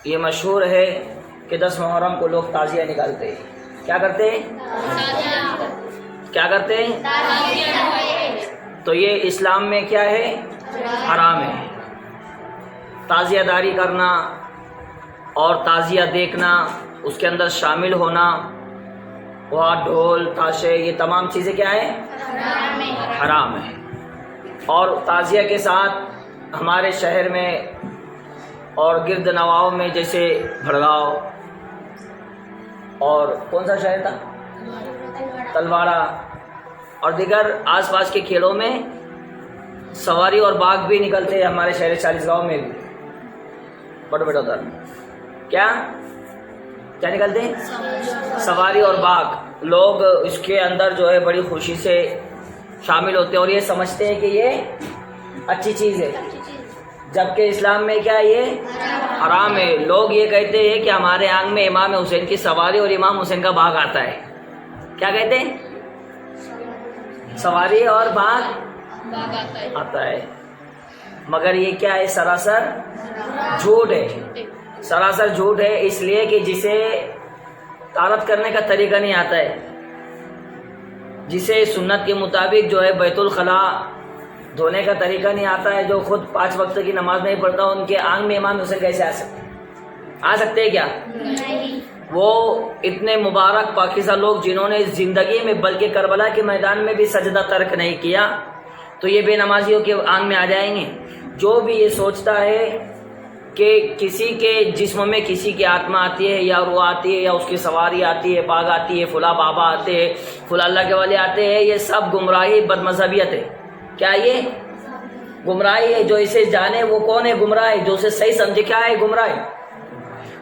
یہ مشہور ہے کہ 10 محرم کو لوگ تعزیہ نکالتے ہیں. کیا کرتے ہیں؟ کیا کرتے ہیں؟ تو یہ اسلام میں کیا ہے؟ حرام ہے. تعزیہ داری کرنا اور تعزیہ دیکھنا، اس کے اندر شامل ہونا، وہاں ڈھول تاشے، یہ تمام چیزیں کیا ہے؟ حرام ہے. اور تعزیہ کے ساتھ ہمارے شہر میں اور گرد نواح میں جیسے بھڑگاؤ اور کون سا شہر تھا، تلواڑہ اور دیگر آس پاس کے کھیلوں میں سواری اور باغ بھی نکلتے ہیں. ہمارے شہر 40 گاؤں میں بھی بڑے بڑے ادھر کیا نکلتے ہیں؟ سواری اور باغ. لوگ اس کے اندر جو ہے بڑی خوشی سے شامل ہوتے ہیں اور یہ سمجھتے ہیں کہ یہ اچھی چیز ہے، جبکہ اسلام میں کیا یہ حرام ہے. لوگ یہ کہتے ہیں کہ ہمارے آنگ میں امام حسین کی سواری اور امام حسین کا باغ آتا ہے. کیا کہتے ہیں؟ سواری اور باغ آتا ہے. مگر یہ کیا ہے؟ سراسر جھوٹ ہے. سراسر جھوٹ ہے، اس لیے کہ جسے طہارت کرنے کا طریقہ نہیں آتا ہے، جسے سنت کے مطابق جو ہے بیت الخلاء دھونے کا طریقہ نہیں آتا ہے، جو خود 5 وقت کی نماز نہیں پڑھتا، ان کے آنگ میں امام حسین کیسے آ سکتے ہیں کیا؟ وہ اتنے مبارک پاکیزہ لوگ جنہوں نے زندگی میں بلکہ کربلا کے میدان میں بھی سجدہ ترک نہیں کیا، تو یہ بے نمازیوں کے آنگ میں آ جائیں گے. جو بھی یہ سوچتا ہے کہ کسی کے جسم میں کسی کی آتما آتی ہے یا روح آتی ہے یا اس کی سواری آتی ہے، باغ آتی ہے، فلاں بابا آتے ہیں، فلاں اللہ کے والے آتے ہیں، یہ سب گمراہی بد مذہبیت ہے. کیا یہ گمراہی ہے؟ جو اسے جانے وہ کون ہے گمراہ ہے، جو اسے صحیح سمجھے کیا ہے گمراہ ہے.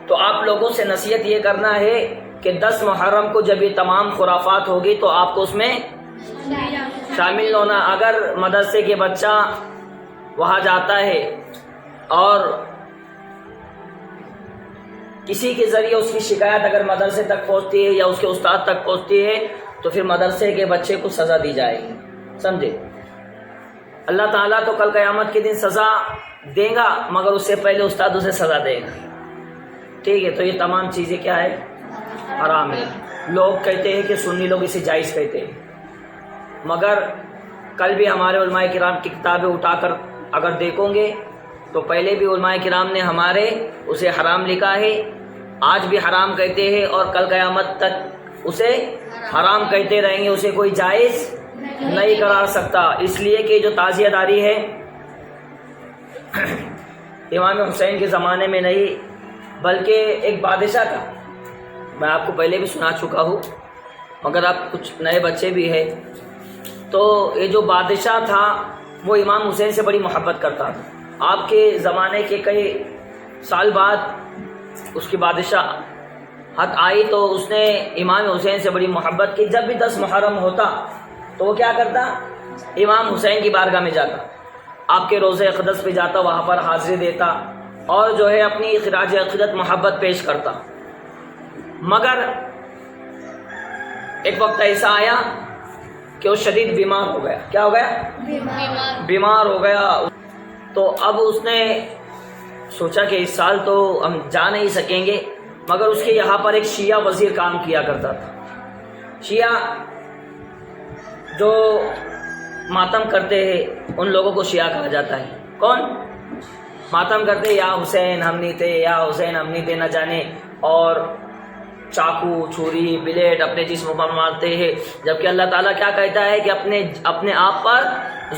تو آپ لوگوں سے نصیحت یہ کرنا ہے کہ 10 محرم کو جب یہ تمام خرافات ہوگی تو آپ کو اس میں شامل ہونا. اگر مدرسے کے بچہ وہاں جاتا ہے اور کسی کے ذریعے اس کی شکایت اگر مدرسے تک پہنچتی ہے یا اس کے استاد تک پہنچتی ہے تو پھر مدرسے کے بچے کو سزا دی جائے گی. سمجھے؟ اللہ تعالیٰ تو کل قیامت کے دن سزا دے گا، مگر اس سے پہلے استاد اسے سزا دے گا. ٹھیک ہے؟ تو یہ تمام چیزیں کیا ہے؟ حرام ہے. لوگ کہتے ہیں کہ سنی لوگ اسے جائز کہتے ہیں، مگر کل بھی ہمارے علماء کرام کی کتابیں اٹھا کر اگر دیکھو گے تو پہلے بھی علماء کرام نے ہمارے اسے حرام لکھا ہے، آج بھی حرام کہتے ہیں اور کل قیامت تک اسے حرام کہتے رہیں گے. اسے کوئی جائز نہیں قرار سکتا، اس لیے کہ جو تعزیہ داری ہے امام حسین کے زمانے میں نہیں بلکہ ایک بادشاہ کا، میں آپ کو پہلے بھی سنا چکا ہوں مگر آپ کچھ نئے بچے بھی ہیں. تو یہ جو بادشاہ تھا وہ امام حسین سے بڑی محبت کرتا تھا. آپ کے زمانے کے کئی سال بعد اس کی بادشاہ حق آئی تو اس نے امام حسین سے بڑی محبت کی. جب بھی 10 محرم ہوتا تو وہ کیا کرتا؟ امام حسین کی بارگاہ میں جاتا، آپ کے روضہ اقدس پہ جاتا، وہاں پر حاضری دیتا اور جو ہے اپنی خراج عقیدت محبت پیش کرتا. مگر ایک وقت ایسا آیا کہ وہ شدید بیمار ہو گیا. کیا ہو گیا؟ بیمار ہو گیا. تو اب اس نے سوچا کہ اس سال تو ہم جا نہیں سکیں گے، مگر اس کے یہاں پر ایک شیعہ وزیر کام کیا کرتا تھا. شیعہ جو ماتم کرتے ہیں ان لوگوں کو شیعہ کہا جاتا ہے. کون ماتم کرتے ہیں؟ یا حسین ہم نہیں تھے، یا حسین ہم نہیں تھے نہ جانے، اور چاقو چھری بلیڈ اپنے جسم پر مارتے ہیں. جبکہ اللہ تعالیٰ کیا کہتا ہے کہ اپنے آپ پر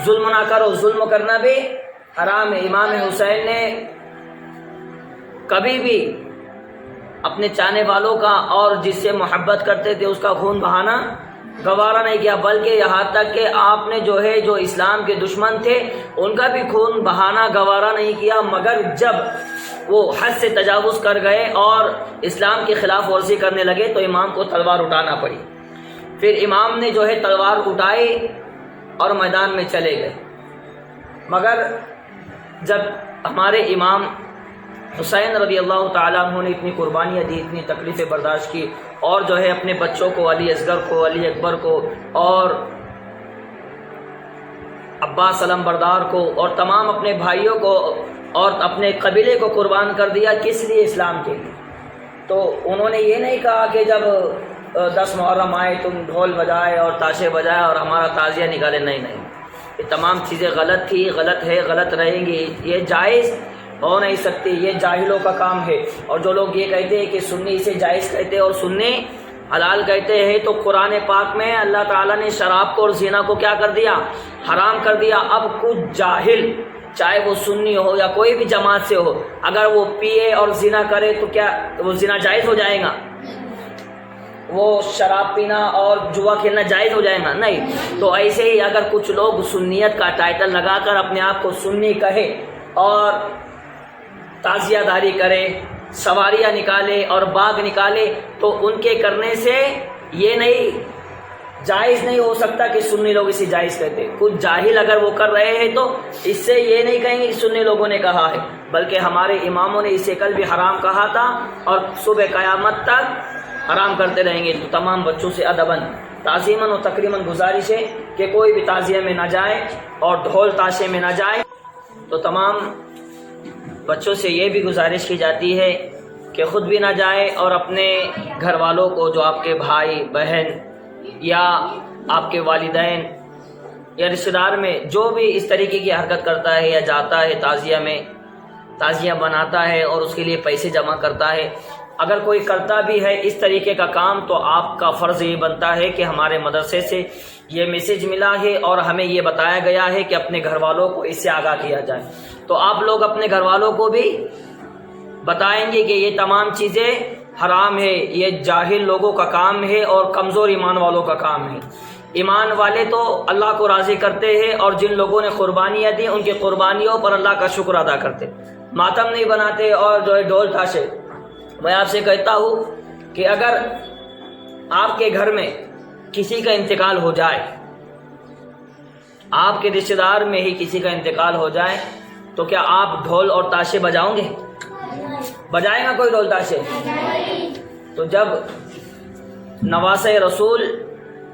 ظلم نہ کرو، ظلم کرنا بھی حرام ہے. امام حسین نے کبھی بھی اپنے چاہنے والوں کا اور جس سے محبت کرتے تھے اس کا خون بہانا گوارا نہیں کیا، بلکہ یہاں تک کہ آپ نے جو اسلام کے دشمن تھے ان کا بھی خون بہانا گوارا نہیں کیا. مگر جب وہ حد سے تجاوز کر گئے اور اسلام کی خلاف ورزی کرنے لگے تو امام کو تلوار اٹھانا پڑی. پھر امام نے تلوار اٹھائی اور میدان میں چلے گئے. مگر جب ہمارے امام حسین رضی اللہ تعالیٰ عنہ نے اتنی قربانیاں دی، اتنی تکلیفیں برداشت کی، اور اپنے بچوں کو، علی اصغر کو، علی اکبر کو اور عباس علم بردار کو اور تمام اپنے بھائیوں کو اور اپنے قبیلے کو قربان کر دیا، کس لیے؟ اسلام کے لیے۔ تو انہوں نے یہ نہیں کہا کہ جب 10 محرم آئے تم ڈھول بجائے اور تاشے بجائے اور ہمارا تعزیہ نکالے، نہیں نہیں، یہ تمام چیزیں غلط تھی، غلط ہے، غلط رہیں گی، یہ جائز ہو نہیں سکتی، یہ جاہلوں کا کام ہے۔ اور جو لوگ یہ کہتے ہیں کہ سنی اسے جائز کہتے ہیں اور سنی حلال کہتے ہیں، تو قرآن پاک میں اللہ تعالیٰ نے شراب کو اور زنا کو کیا کر دیا؟ حرام کر دیا۔ اب کچھ جاہل، چاہے وہ سنی ہو یا کوئی بھی جماعت سے ہو، اگر وہ پیے اور زنا کرے تو کیا وہ زنا جائز ہو جائے گا؟ وہ شراب پینا اور جوا کھیلنا جائز ہو جائے گا؟ نہیں۔ تو ایسے ہی اگر کچھ لوگ سنیت کا ٹائٹل لگا کر اپنے آپ کو سنی کہے اور تعزیہ داری کرے، سواریاں نکالے اور باغ نکالے، تو ان کے کرنے سے یہ نہیں جائز نہیں ہو سکتا کہ سنی لوگ اسے جائز کہتے۔ کچھ جاہل اگر وہ کر رہے ہیں تو اس سے یہ نہیں کہیں گے کہ سنی لوگوں نے کہا ہے، بلکہ ہمارے اماموں نے اسے کل بھی حرام کہا تھا اور صبح قیامت تک حرام کرتے رہیں گے۔ تو تمام بچوں سے ادباً، تعظیماً و تکریماً گزارش ہے کہ کوئی بھی تعزیہ میں نہ جائے اور ڈھول تاشے میں نہ جائے۔ تو تمام بچوں سے یہ بھی گزارش کی جاتی ہے کہ خود بھی نہ جائے اور اپنے گھر والوں کو، جو آپ کے بھائی بہن یا آپ کے والدین یا رشتہ دار میں جو بھی اس طریقے کی حرکت کرتا ہے یا جاتا ہے تعزیہ میں، تعزیہ بناتا ہے اور اس کے لیے پیسے جمع کرتا ہے، اگر کوئی کرتا بھی ہے اس طریقے کا کام، تو آپ کا فرض یہ بنتا ہے کہ ہمارے مدرسے سے یہ میسج ملا ہے اور ہمیں یہ بتایا گیا ہے کہ اپنے گھر والوں کو اس سے آگاہ کیا جائے۔ تو آپ لوگ اپنے گھر والوں کو بھی بتائیں گے کہ یہ تمام چیزیں حرام ہے، یہ جاہل لوگوں کا کام ہے اور کمزور ایمان والوں کا کام ہے۔ ایمان والے تو اللہ کو راضی کرتے ہیں اور جن لوگوں نے قربانیاں دی ان کی قربانیوں پر اللہ کا شکر ادا کرتے، ماتم نہیں بناتے اور جو ہے ڈھول تاشے۔ میں آپ سے کہتا ہوں کہ اگر آپ کے گھر میں کسی کا انتقال ہو جائے، آپ کے رشتہ دار میں ہی کسی کا انتقال ہو جائے، تو کیا آپ ڈھول اور تاشے بجاؤں گے؟ بجائے گا کوئی ڈھول تاشے؟ تو جب نواسہ رسول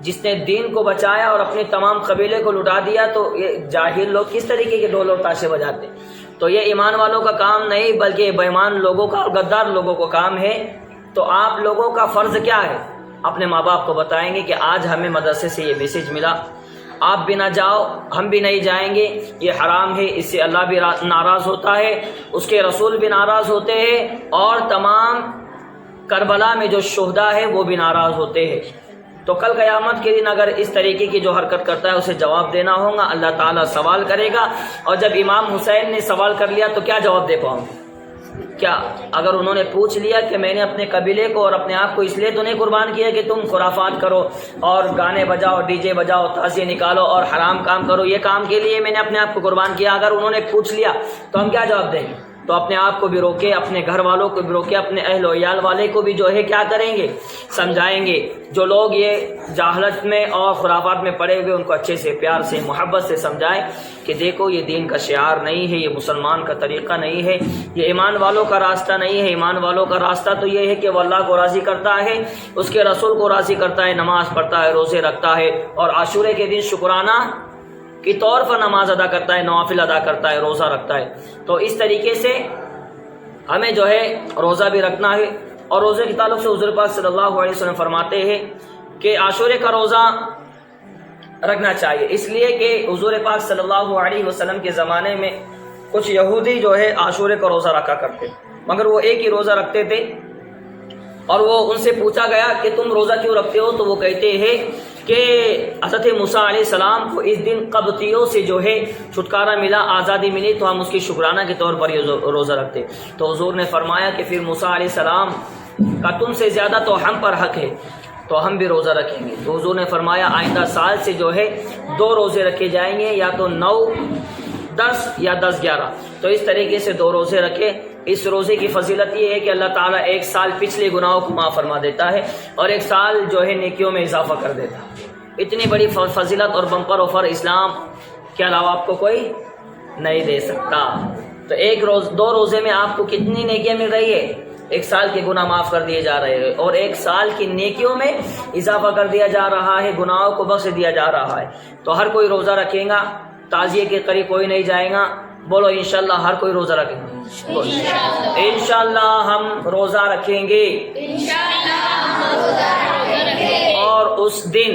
جس نے دین کو بچایا اور اپنے تمام قبیلے کو لٹا دیا، تو یہ جاہل لوگ کس طریقے کے ڈھول اور تاشے بجاتے؟ تو یہ ایمان والوں کا کام نہیں بلکہ بے ایمان لوگوں کا اور غدار لوگوں کو کام ہے۔ تو آپ لوگوں کا فرض کیا ہے؟ اپنے ماں باپ کو بتائیں گے کہ آج ہمیں مدرسے سے یہ میسج ملا، آپ بھی نہ جاؤ، ہم بھی نہیں جائیں گے، یہ حرام ہے، اس سے اللہ بھی ناراض ہوتا ہے، اس کے رسول بھی ناراض ہوتے ہیں اور تمام کربلا میں جو شہداء ہیں وہ بھی ناراض ہوتے ہیں۔ تو کل قیامت کے دن اگر اس طریقے کی جو حرکت کرتا ہے اسے جواب دینا ہوگا، اللہ تعالیٰ سوال کرے گا، اور جب امام حسین نے سوال کر لیا تو کیا جواب دے پاؤں گے؟ کیا اگر انہوں نے پوچھ لیا کہ میں نے اپنے قبیلے کو اور اپنے آپ کو اس لیے تو نہیں قربان کیا کہ تم خرافات کرو اور گانے بجاؤ، ڈی جے بجاؤ، تعزیے نکالو اور حرام کام کرو، یہ کام کے لیے میں نے اپنے آپ کو قربان کیا، اگر انہوں نے پوچھ لیا تو ہم کیا جواب دیں گے؟ تو اپنے آپ کو بھی روکے، اپنے گھر والوں کو بھی روکے، اپنے اہل و عیال والے کو بھی جو ہے کیا کریں گے؟ سمجھائیں گے۔ جو لوگ یہ جاہلت میں اور خرافات میں پڑے ہوئے ان کو اچھے سے، پیار سے، محبت سے سمجھائیں کہ دیکھو یہ دین کا شعار نہیں ہے، یہ مسلمان کا طریقہ نہیں ہے، یہ ایمان والوں کا راستہ نہیں ہے۔ ایمان والوں کا راستہ تو یہ ہے کہ وہ اللہ کو راضی کرتا ہے، اس کے رسول کو راضی کرتا ہے، نماز پڑھتا ہے، روزے رکھتا ہے اور عاشورے کے دن شکرانہ کے طور پر نماز ادا کرتا ہے، نوافل ادا کرتا ہے، روزہ رکھتا ہے۔ تو اس طریقے سے ہمیں جو ہے روزہ بھی رکھنا ہے۔ اور روزے کے تعلق سے حضور پاک صلی اللہ علیہ وسلم فرماتے ہیں کہ عاشورے کا روزہ رکھنا چاہیے، اس لیے کہ حضور پاک صلی اللہ علیہ وسلم کے زمانے میں کچھ یہودی جو ہے عاشورے کا روزہ رکھا کرتے، مگر وہ ایک ہی روزہ رکھتے تھے، اور وہ ان سے پوچھا گیا کہ تم روزہ کیوں رکھتے ہو؟ تو وہ کہتے ہیں کہ حضرت موسیٰ علیہ السلام کو اس دن قبطیوں سے جو ہے چھٹکارا ملا، آزادی ملی، تو ہم اس کی شکرانہ کے طور پر یہ روزہ رکھتے۔ تو حضور نے فرمایا کہ پھر موسیٰ علیہ السلام کا تم سے زیادہ تو ہم پر حق ہے، تو ہم بھی روزہ رکھیں گے۔ تو حضور نے فرمایا آئندہ سال سے جو ہے 2 روزے رکھے جائیں گے، یا تو 9 10 یا 10 11، تو اس طریقے سے 2 روزے رکھے۔ اس روزے کی فضیلت یہ ہے کہ اللہ تعالیٰ ایک سال پچھلے گناہوں کو معاف فرما دیتا ہے اور ایک سال جو ہے نیکیوں میں اضافہ کر دیتا ہے۔ اتنی بڑی فضیلت اور بمپر آفر اسلام کے علاوہ آپ کو کوئی نہیں دے سکتا۔ تو 2 روزے میں آپ کو کتنی نیکیاں مل رہی ہے؟ 1 سال کے گناہ معاف کر دیے جا رہے ہیں اور 1 سال کی نیکیوں میں اضافہ کر دیا جا رہا ہے، گناہوں کو بخش دیا جا رہا ہے۔ تو ہر کوئی روزہ رکھے گا، تعزیے کے قریب کوئی نہیں جائے گا، بولو انشاءاللہ ہر کوئی روزہ رکھیں گے. انشاءاللہ ہم روزہ رکھیں گے اور اس دن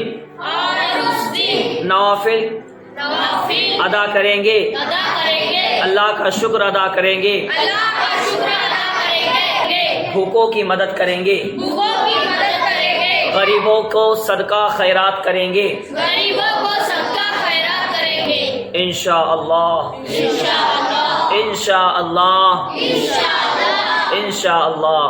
نوافل ادا کریں گے, اللہ کا شکر ادا کریں گے, بھوکوں کی مدد کریں گے, غریبوں کو صدقہ خیرات کریں گے انشاءاللہ انشاءاللہ انشاءاللہ.